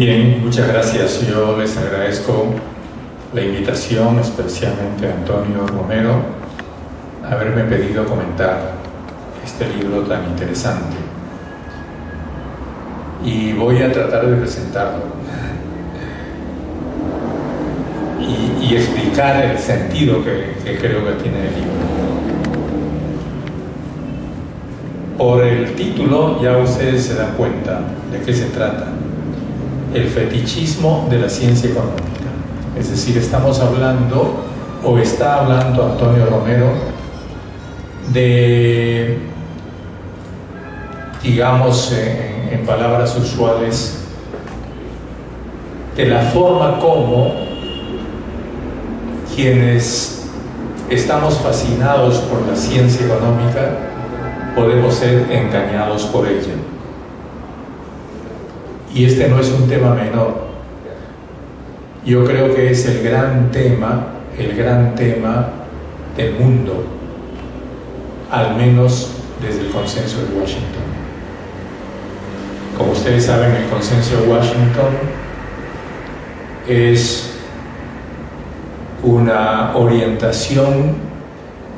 Bien, muchas gracias. Yo les agradezco la invitación, especialmente a Antonio Romero, a haberme pedido comentar este libro tan interesante. Y voy a tratar de presentarlo y explicar el sentido que creo que tiene el libro. Por el título ya ustedes se dan cuenta de qué se trata: el fetichismo de la ciencia económica. Es decir, estamos hablando, o está hablando Antonio Romero, de, digamos, en palabras usuales, de la forma como quienes estamos fascinados por la ciencia económica podemos ser engañados por ella. Y este no es un tema menor. Yo creo que es el gran tema del mundo, al menos desde el Consenso de Washington. Como ustedes saben, el Consenso de Washington es una orientación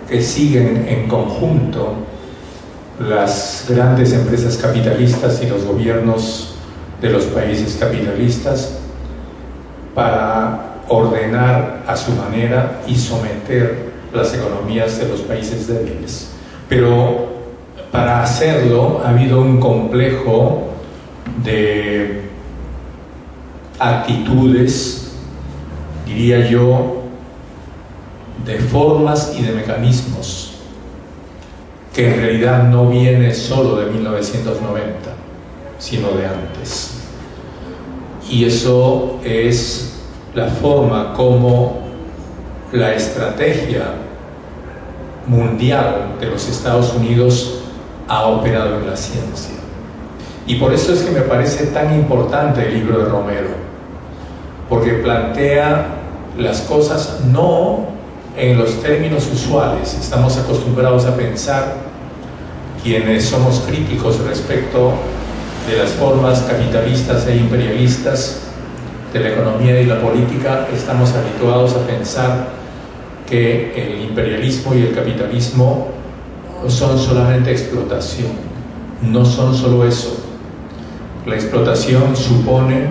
que siguen en conjunto las grandes empresas capitalistas y los gobiernos de los países capitalistas para ordenar a su manera y someter las economías de los países débiles. Pero para hacerlo ha habido un complejo de actitudes, diría yo, de formas y de mecanismos que en realidad no viene solo de 1990, sino de antes. Y eso es la forma como la estrategia mundial de los Estados Unidos ha operado en la ciencia. Y por eso es que me parece tan importante el libro de Romero, porque plantea las cosas no en los términos usuales. Estamos acostumbrados a pensar, quienes somos críticos respecto de las formas capitalistas e imperialistas de la economía y la política, estamos habituados a pensar que el imperialismo y el capitalismo son solamente explotación. No son solo eso. La explotación supone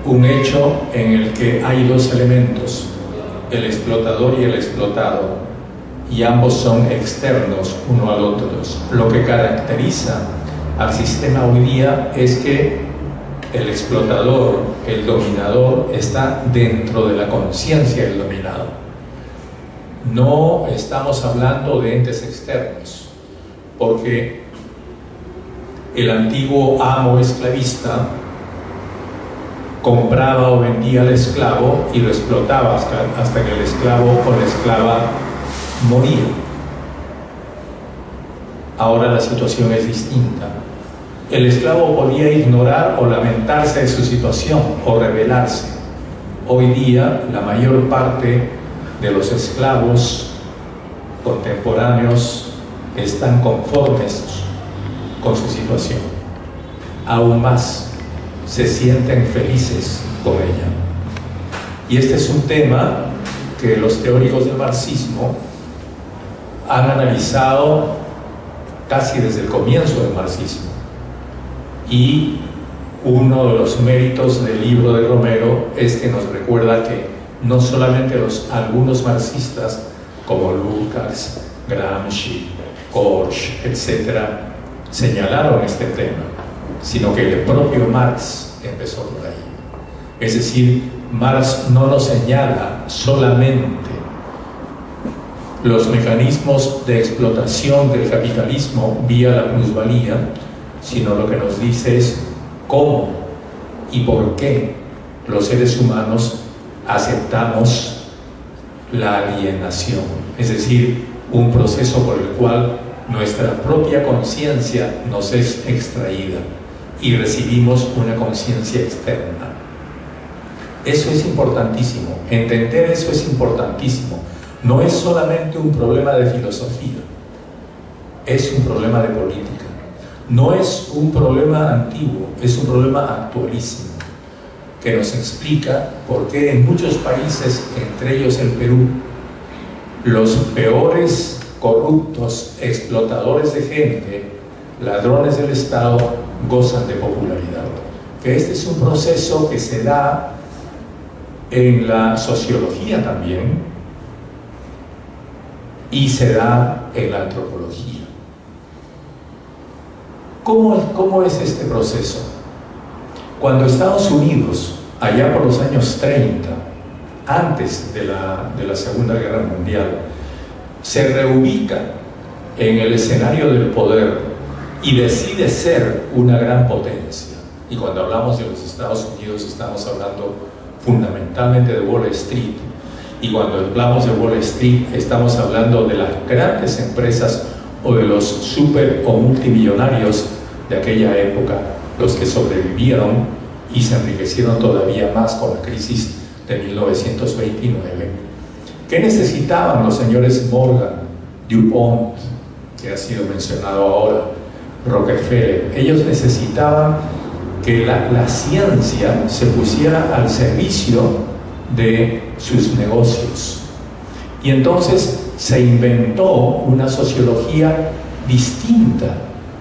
un hecho en el que hay dos elementos: el explotador y el explotado, y ambos son externos uno al otro. Lo que caracteriza al sistema hoy día es que el explotador, el dominador, está dentro de la conciencia del dominado. No estamos hablando de entes externos, porque el antiguo amo esclavista compraba o vendía al esclavo y lo explotaba hasta que el esclavo o la esclava moría. Ahora la situación es distinta. El esclavo podía ignorar o lamentarse de su situación o rebelarse. Hoy día la mayor parte de los esclavos contemporáneos están conformes con su situación. Aún más, se sienten felices con ella. Y este es un tema que los teóricos del marxismo han analizado casi desde el comienzo del marxismo. Y uno de los méritos del libro de Romero es que nos recuerda que no solamente algunos marxistas como Lukács, Gramsci, Korsch, etc., señalaron este tema, sino que el propio Marx empezó por ahí. Es decir, Marx no nos señala solamente los mecanismos de explotación del capitalismo vía la plusvalía, sino lo que nos dice es cómo y por qué los seres humanos aceptamos la alienación, es decir, un proceso por el cual nuestra propia conciencia nos es extraída y recibimos una conciencia externa. Eso es importantísimo, entender eso es importantísimo. No es solamente un problema de filosofía, es un problema de política. No es un problema antiguo, es un problema actualísimo. que nos explica por qué en muchos países, entre ellos el Perú, los peores corruptos, explotadores de gente, ladrones del Estado, gozan de popularidad. Que este es un proceso que se da en la sociología también y se da en la antropología. ¿Cómo es este proceso? Cuando Estados Unidos, allá por los años 30, antes de la Segunda Guerra Mundial, se reubica en el escenario del poder y decide ser una gran potencia, y cuando hablamos de los Estados Unidos estamos hablando fundamentalmente de Wall Street, y cuando hablamos de Wall Street estamos hablando de las grandes empresas o de los super o multimillonarios de aquella época, los que sobrevivieron y se enriquecieron todavía más con la crisis de 1929. ¿Qué necesitaban los señores Morgan, DuPont, que ha sido mencionado ahora, Rockefeller? Ellos necesitaban que la ciencia se pusiera al servicio de sus negocios. Y entonces se inventó una sociología distinta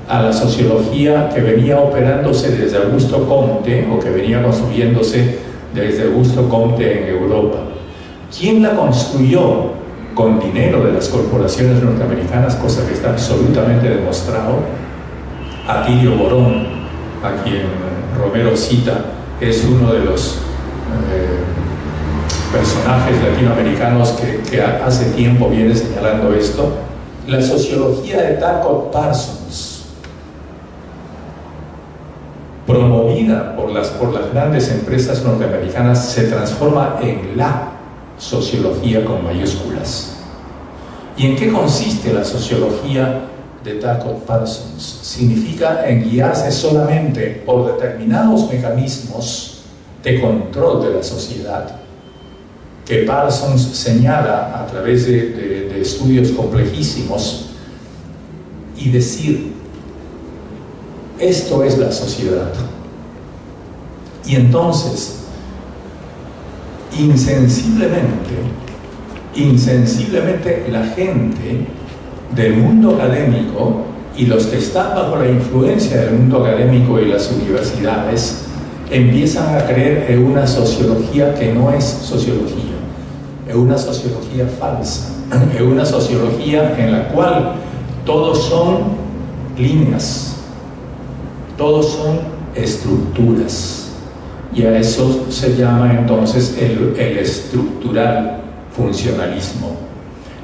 a la sociología que venía operándose desde Augusto Comte o que venía construyéndose desde Augusto Comte en Europa. ¿Quién la construyó? Con dinero de las corporaciones norteamericanas, cosa que está absolutamente demostrado. Atilio Borón, a quien Romero cita, es uno de los personajes latinoamericanos que hace tiempo viene señalando esto. La sociología de Talcott Parsons, promovida por las grandes empresas norteamericanas, se transforma en la sociología con mayúsculas. ¿Y en qué consiste la sociología de Talcott Parsons? Significa en guiarse solamente por determinados mecanismos de control de la sociedad, que Parsons señala a través de estudios complejísimos, y decir: esto es la sociedad. Y entonces, insensiblemente la gente del mundo académico y los que están bajo la influencia del mundo académico y las universidades empiezan a creer en una sociología que no es sociología, en una sociología falsa, en una sociología en la cual todos son líneas, todos son estructuras, y a eso se llama entonces el estructural funcionalismo.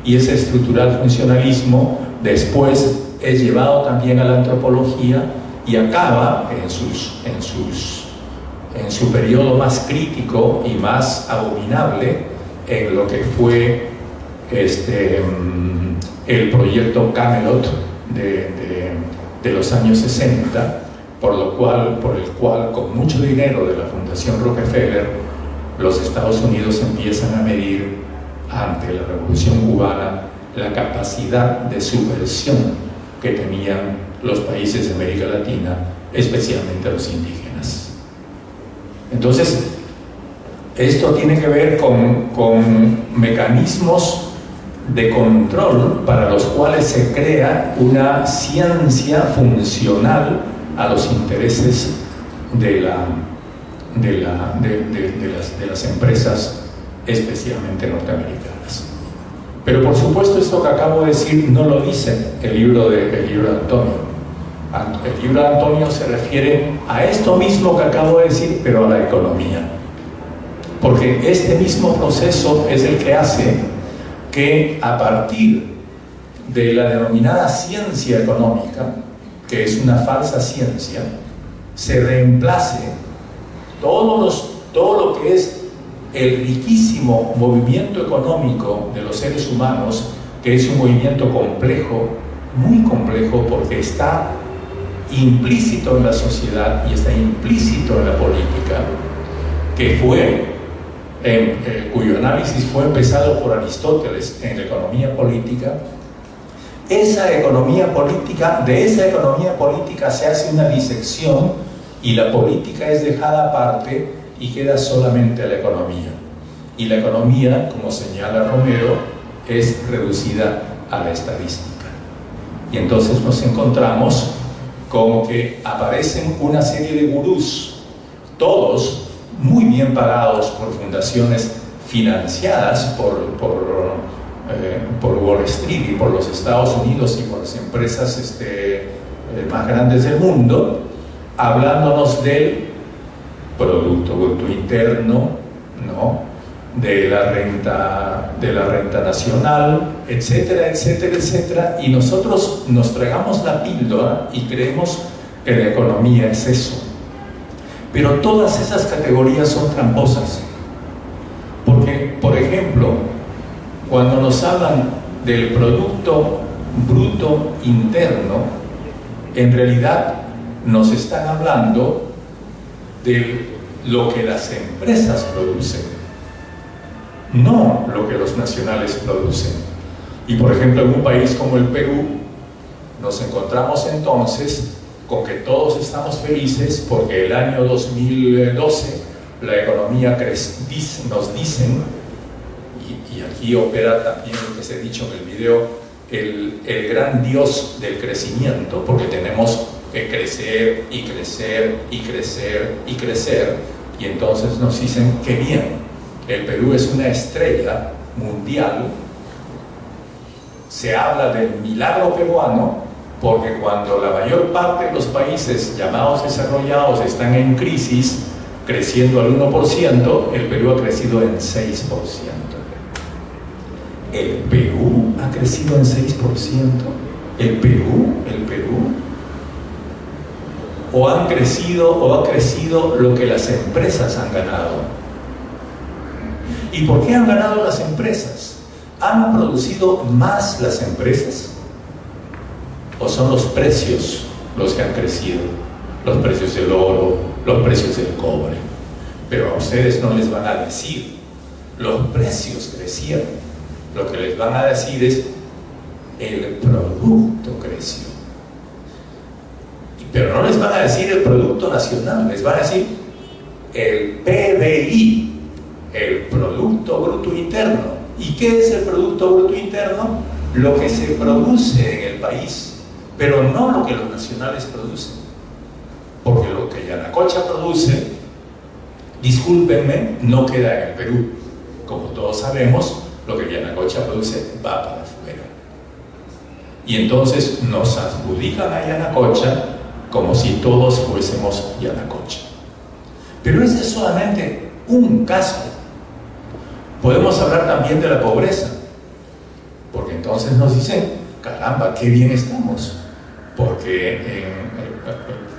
Y ese estructural funcionalismo después es llevado también a la antropología y acaba en su periodo más crítico y más abominable en lo que fue el proyecto Camelot de los años 60, por el cual con mucho dinero de la Fundación Rockefeller los Estados Unidos empiezan a medir ante la Revolución Cubana la capacidad de subversión que tenían los países de América Latina, especialmente los indígenas. Entonces, esto tiene que ver con mecanismos de control para los cuales se crea una ciencia funcional a los intereses de las empresas, especialmente norteamericanas. Pero por supuesto esto que acabo de decir no lo dice el libro de Antonio. El libro de Antonio se refiere a esto mismo que acabo de decir, pero a la economía. Porque este mismo proceso es el que hace que a partir de la denominada ciencia económica, que es una falsa ciencia, se reemplace todo lo que es el riquísimo movimiento económico de los seres humanos, que es un movimiento complejo, muy complejo, porque está implícito en la sociedad y está implícito en la política, cuyo análisis fue empezado por Aristóteles en la economía política. De esa economía política se hace una disección y la política es dejada aparte, y queda solamente la economía. Y la economía, como señala Romero, es reducida a la estadística. Y entonces nos encontramos con que aparecen una serie de gurús, todos muy bien pagados por fundaciones financiadas por Wall Street y por los Estados Unidos y por las empresas más grandes del mundo, hablándonos del Producto Bruto Interno, ¿no?, de la renta nacional, etcétera, etcétera, etcétera, y nosotros nos tragamos la píldora y creemos que la economía es eso. Pero todas esas categorías son tramposas, porque, por ejemplo, cuando nos hablan del Producto Bruto Interno, en realidad nos están hablando de lo que las empresas producen, no lo que los nacionales producen. Y por ejemplo, en un país como el Perú, nos encontramos entonces con que todos estamos felices porque el año 2012 la economía nos dicen, y aquí opera también lo que se ha dicho en el video, el gran dios del crecimiento, porque tenemos que crecer y crecer y crecer y crecer, y entonces nos dicen que bien, el Perú es una estrella mundial. Se habla del milagro peruano porque cuando la mayor parte de los países llamados desarrollados están en crisis, creciendo al 1%, el Perú ha crecido en 6%. ¿El Perú ha crecido en 6%? ¿El Perú? ¿O ha crecido lo que las empresas han ganado? ¿Y por qué han ganado las empresas? ¿Han producido más las empresas? ¿O son los precios los que han crecido? Los precios del oro, los precios del cobre. Pero a ustedes no les van a decir los precios crecieron. Lo que les van a decir es el producto creció. Pero no les van a decir el Producto Nacional, les van a decir el PBI, el Producto Bruto Interno. ¿Y qué es el Producto Bruto Interno? Lo que se produce en el país, pero no lo que los nacionales producen. Porque lo que Yanacocha produce, discúlpenme, no queda en el Perú. Como todos sabemos, lo que Yanacocha produce va para afuera. Y entonces nos adjudican a Yanacocha como si todos fuésemos Yanacocha. Pero ese es solamente un caso. Podemos hablar también de la pobreza, porque entonces nos dicen, caramba, qué bien estamos, porque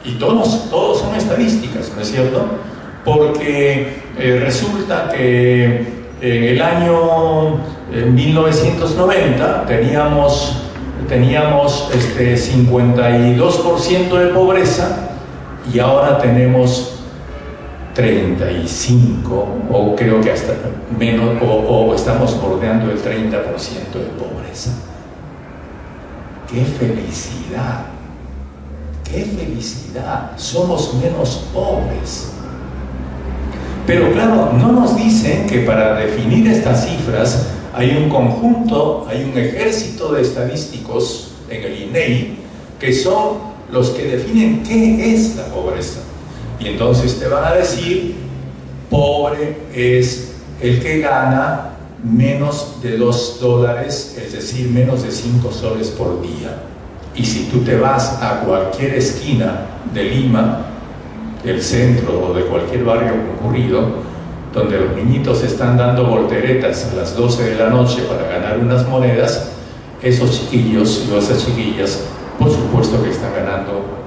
y todos son estadísticas, ¿no es cierto? Porque resulta que en el año 1990 teníamos 52% de pobreza y ahora tenemos 35, o creo que hasta menos, o estamos bordeando el 30% de pobreza. ¡Qué felicidad! ¡Qué felicidad! Somos menos pobres. Pero claro, no nos dicen que para definir estas cifras hay un conjunto, hay un ejército de estadísticos en el INEI que son los que definen qué es la pobreza. Y entonces te van a decir, pobre es el que gna menos de $2, es decir, menos de 5 soles por día. Y si tú te vas a cualquier esquina de Lima, del centro o de cualquier barrio concurrido, donde los niñitos están dando volteretas a las 12 de la noche para ganar unas monedas, esos chiquillos y esas chiquillas, por supuesto que están ganando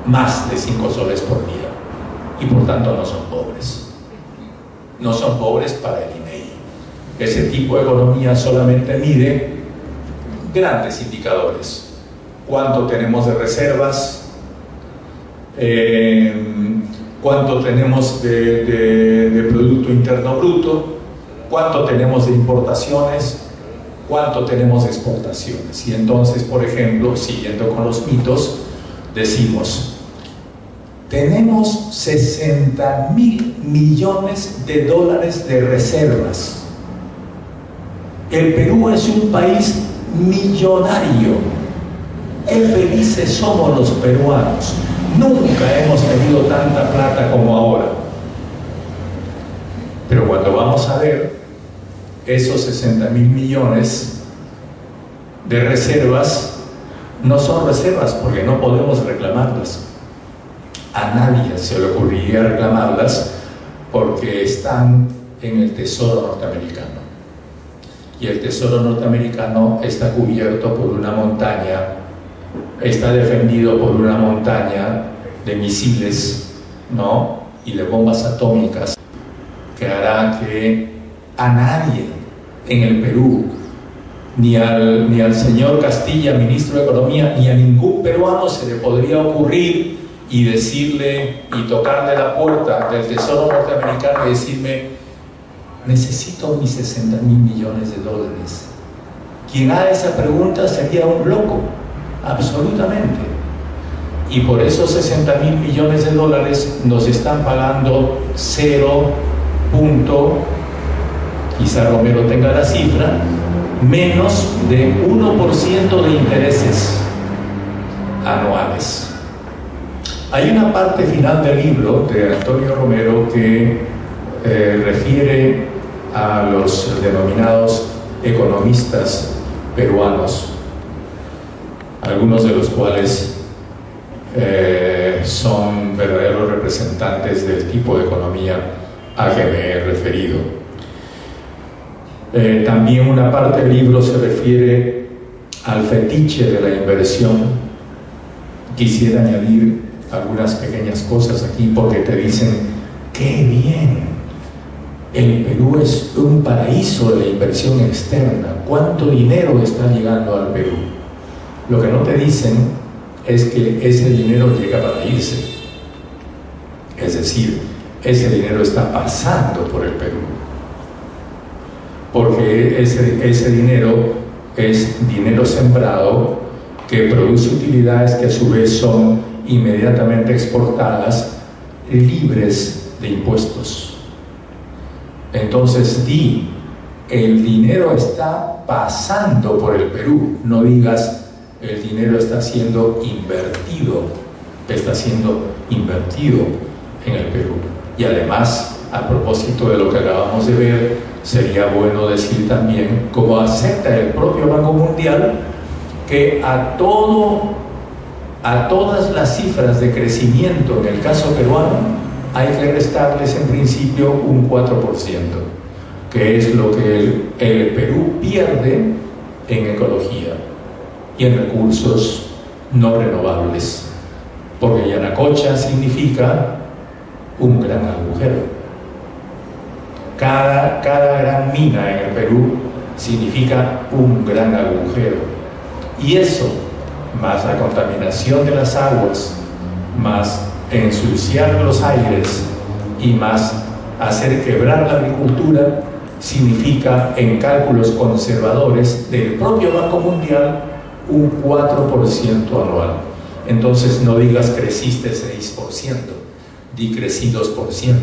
más de 5 soles por día y por tanto no son pobres. No son pobres para el INEI. Ese tipo de economía solamente mide grandes indicadores: cuánto tenemos de reservas, cuánto tenemos de Producto Interno Bruto, cuánto tenemos de importaciones, cuánto tenemos de exportaciones. Y entonces, por ejemplo, siguiendo con los mitos, decimos, tenemos 60.000 millones de dólares de reservas. El Perú es un país millonario. Qué felices somos los peruanos. Nunca hemos tenido tanta plata como ahora. Pero cuando vamos a ver esos 60.000 millones de reservas, no son reservas porque no podemos reclamarlas. A nadie se le ocurriría reclamarlas porque están en el Tesoro norteamericano. Y el Tesoro norteamericano está cubierto por una montaña, está defendido por una montaña de misiles, ¿no? Y de bombas atómicas, que hará que a nadie en el Perú, ni al señor Castilla, ministro de Economía, ni a ningún peruano se le podría ocurrir y decirle y tocarle la puerta del Tesoro norteamericano y decirme: necesito mis 60.000 millones de dólares. Quien haga esa pregunta sería un loco, absolutamente. Y por esos 60.000 millones de dólares nos están pagando 0. Quizá Romero tenga la cifra, menos de 1% de intereses anuales. Hay una parte final del libro de Antonio Romero que refiere a los denominados economistas peruanos, algunos de los cuales son verdaderos representantes del tipo de economía a que me he referido. También una parte del libro se refiere al fetiche de la inversión. Quisiera añadir algunas pequeñas cosas aquí porque te dicen: ¡qué bien! El Perú es un paraíso de la inversión externa. ¿Cuánto dinero está llegando al Perú? Lo que no te dicen es que ese dinero llega para irse. Es decir, ese dinero está pasando por el Perú. Porque ese dinero es dinero sembrado que produce utilidades que a su vez son inmediatamente exportadas, libres de impuestos. Entonces el dinero está pasando por el Perú. No digas el dinero está siendo invertido en el Perú. Y además, a propósito de lo que acabamos de ver, sería bueno decir también, como acepta el propio Banco Mundial, que a todas las cifras de crecimiento en el caso peruano hay que restarles en principio un 4%, que es lo que el Perú pierde en ecología y en recursos no renovables, porque Yanacocha significa un gran agujero. Cada gran mina en el Perú significa un gran agujero, y eso, más la contaminación de las aguas, más ensuciar los aires y más hacer quebrar la agricultura, significa en cálculos conservadores del propio Banco Mundial un 4% anual. Entonces no digas creciste 6%, di crecí 2%,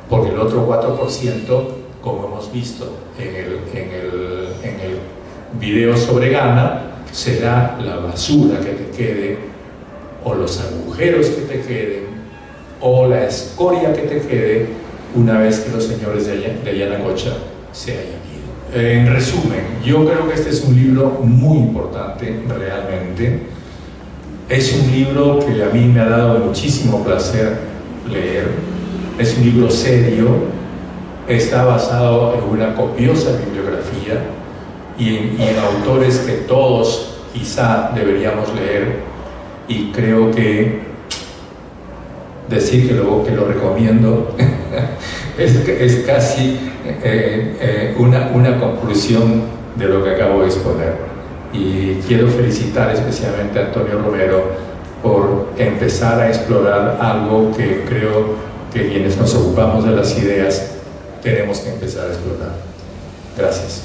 porque el otro 4%, como hemos visto en el video sobre Ghana, será la basura que te quede, o los agujeros que te queden, o la escoria que te quede una vez que los señores de Yanacocha se hayan ido. En resumen, yo creo que este es un libro muy importante, realmente. Es un libro que a mí me ha dado muchísimo placer leer. Es un libro serio, está basado en una copiosa bibliografía y en autores que todos quizá deberíamos leer, y creo que decir que lo recomiendo es casi una conclusión de lo que acabo de exponer. Y quiero felicitar especialmente a Antonio Romero por empezar a explorar algo que creo que quienes nos ocupamos de las ideas tenemos que empezar a explorar. Gracias.